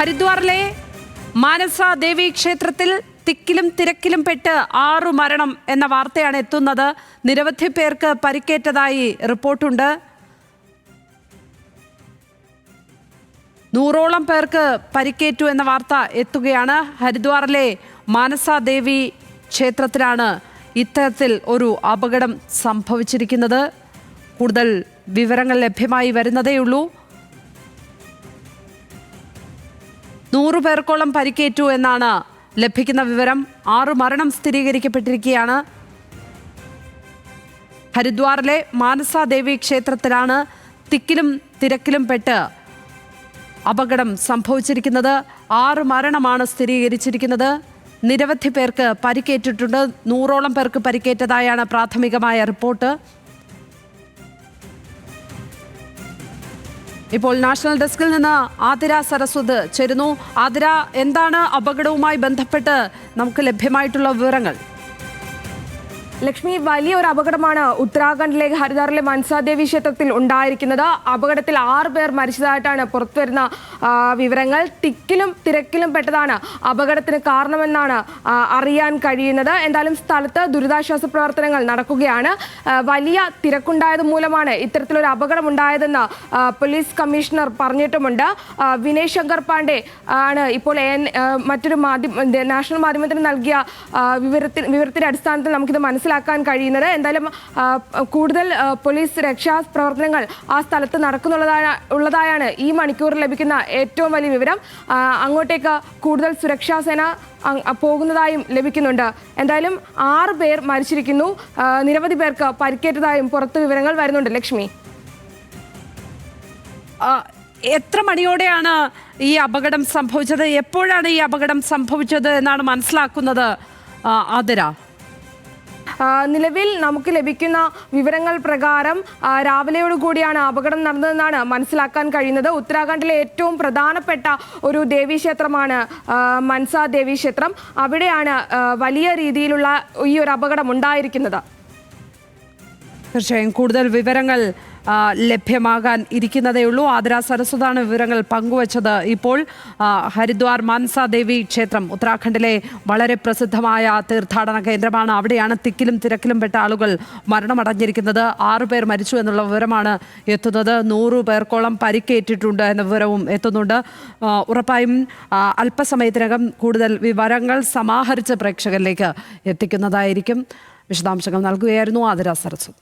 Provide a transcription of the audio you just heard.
ഹരിദ്വാറിലെ മാനസ ദേവി ക്ഷേത്രത്തിൽ തിക്കിലും തിരക്കിലും പെട്ട് 6 മരണം എന്ന വാർത്തയാണ് എത്തുന്നത്. നിരവധി പേർക്ക് പരിക്കേറ്റതായി റിപ്പോർട്ടുണ്ട്. 100ഓളം പേർക്ക് പരിക്കേറ്റു എന്ന വാർത്ത എത്തുകയാണ്. ഹരിദ്വാറിലെ മാനസ ദേവി ക്ഷേത്രത്തിലാണ് ഇത്തരത്തിൽ ഒരു അപകടം സംഭവിച്ചിരിക്കുന്നത്. കൂടുതൽ വിവരങ്ങൾ ലഭ്യമായി വരുന്നതേയുള്ളൂ. 100 പേർക്കോളം പരിക്കേറ്റു എന്നാണ് ലഭിക്കുന്ന വിവരം. 6 മരണം സ്ഥിരീകരിക്കപ്പെട്ടിരിക്കുകയാണ്. ഹരിദ്വാറിലെ മാനസ ദേവി ക്ഷേത്രത്തിലാണ് തിക്കിലും തിരക്കിലും പെട്ട് അപകടം സംഭവിച്ചിരിക്കുന്നത്. 6 മരണമാണ് സ്ഥിരീകരിച്ചിരിക്കുന്നത്. നിരവധി പേർക്ക് പരിക്കേറ്റിട്ടുണ്ട്. 100ഓളം പേർക്ക് പരിക്കേറ്റതായാണ് പ്രാഥമികമായ റിപ്പോർട്ട്. ഇപ്പോൾ നാഷണൽ ഡെസ്കിൽ നിന്ന് ആതിര സരസ്വത് ചേരുന്നു. ആതിര, എന്താണ് അപകടവുമായി ബന്ധപ്പെട്ട് നമുക്ക് ലഭ്യമായിട്ടുള്ള വിവരങ്ങൾ? ലക്ഷ്മി, വലിയൊരു അപകടമാണ് ഉത്തരാഖണ്ഡിലെ ഹരിദ്വാറിലെ മനസാദേവി ക്ഷേത്രത്തിൽ ഉണ്ടായിരിക്കുന്നത്. അപകടത്തിൽ 6 പേർ മരിച്ചതായിട്ടാണ് പുറത്തുവരുന്ന വിവരങ്ങൾ. തിക്കിലും തിരക്കിലും പെട്ടതാണ് അപകടത്തിന് കാരണമെന്നാണ് അറിയാൻ കഴിയുന്നത്. എന്തായാലും സ്ഥലത്ത് ദുരിതാശ്വാസ പ്രവർത്തനങ്ങൾ നടക്കുകയാണ്. വലിയ തിരക്കുണ്ടായത് മൂലമാണ് ഇത്തരത്തിലൊരു അപകടം ഉണ്ടായതെന്ന് പോലീസ് കമ്മീഷണർ പറഞ്ഞിട്ടുമുണ്ട്. വിനയ് ശങ്കർ പാണ്ഡെ ആണ് ഇപ്പോൾ മറ്റൊരു നാഷണൽ മാധ്യമത്തിന് നൽകിയ വിവരത്തിന്റെ അടിസ്ഥാനത്തിൽ നമുക്കിത് മനസ്സിലാക്കാൻ കഴിയുന്നത്. എന്തായാലും കൂടുതൽ പോലീസ് രക്ഷാ പ്രവർത്തനങ്ങൾ ആ സ്ഥലത്ത് നടക്കുന്നുള്ളതായാണ് ഈ മണിക്കൂറിൽ ലഭിക്കുന്ന ഏറ്റവും വലിയ വിവരം. അങ്ങോട്ടേക്ക് കൂടുതൽ സുരക്ഷാ സേന പോകുന്നതായും ലഭിക്കുന്നുണ്ട്. എന്തായാലും 6 പേർ മരിച്ചിരിക്കുന്നു. നിരവധി പേർക്ക് പരിക്കേറ്റതായും പുറത്ത് വിവരങ്ങൾ വരുന്നുണ്ട്. ലക്ഷ്മി, എത്ര മണിയോടെയാണ് ഈ അപകടം സംഭവിച്ചത്? എപ്പോഴാണ് ഈ അപകടം സംഭവിച്ചത് എന്നാണ് മനസ്സിലാക്കുന്നത് ആതിര? നിലവിൽ നമുക്ക് ലഭിക്കുന്ന വിവരങ്ങൾ പ്രകാരം രാവിലെയോട് കൂടിയാണ് അപകടം നടന്നതെന്നാണ് മനസ്സിലാക്കാൻ കഴിയുന്നത്. ഉത്തരാഖണ്ഡിലെ ഏറ്റവും പ്രധാനപ്പെട്ട ഒരു ദേവീക്ഷേത്രമാണ് മനസ ദേവീക്ഷേത്രം. അവിടെയാണ് വലിയ രീതിയിലുള്ള ഈ ഒരു അപകടം ഉണ്ടായിരിക്കുന്നത്. തീർച്ചയായും കൂടുതൽ വിവരങ്ങൾ ലഭ്യമാകാൻ ഇരിക്കുന്നതേയുള്ളൂ. ആതിര സരസ്വതാണ് വിവരങ്ങൾ പങ്കുവച്ചത്. ഇപ്പോൾ ഹരിദ്വാർ മാനസ ദേവി ക്ഷേത്രം ഉത്തരാഖണ്ഡിലെ വളരെ പ്രസിദ്ധമായ തീർത്ഥാടന കേന്ദ്രമാണ്. അവിടെയാണ് തിക്കിലും തിരക്കിലും പെട്ട ആളുകൾ മരണമടഞ്ഞിരിക്കുന്നത്. 6 പേർ മരിച്ചു എന്നുള്ള വിവരമാണ് എത്തുന്നത്. 100 പേർക്കോളം പരിക്കേറ്റിട്ടുണ്ട് എന്ന വിവരവും എത്തുന്നുണ്ട്. ഉറപ്പായും അല്പസമയത്തിനകം കൂടുതൽ വിവരങ്ങൾ സമാഹരിച്ച് പ്രേക്ഷകരിലേക്ക് എത്തിക്കുന്നതായിരിക്കും. വിശദാംശങ്ങൾ നൽകുകയായിരുന്നു ആതിര സരസ്വതി.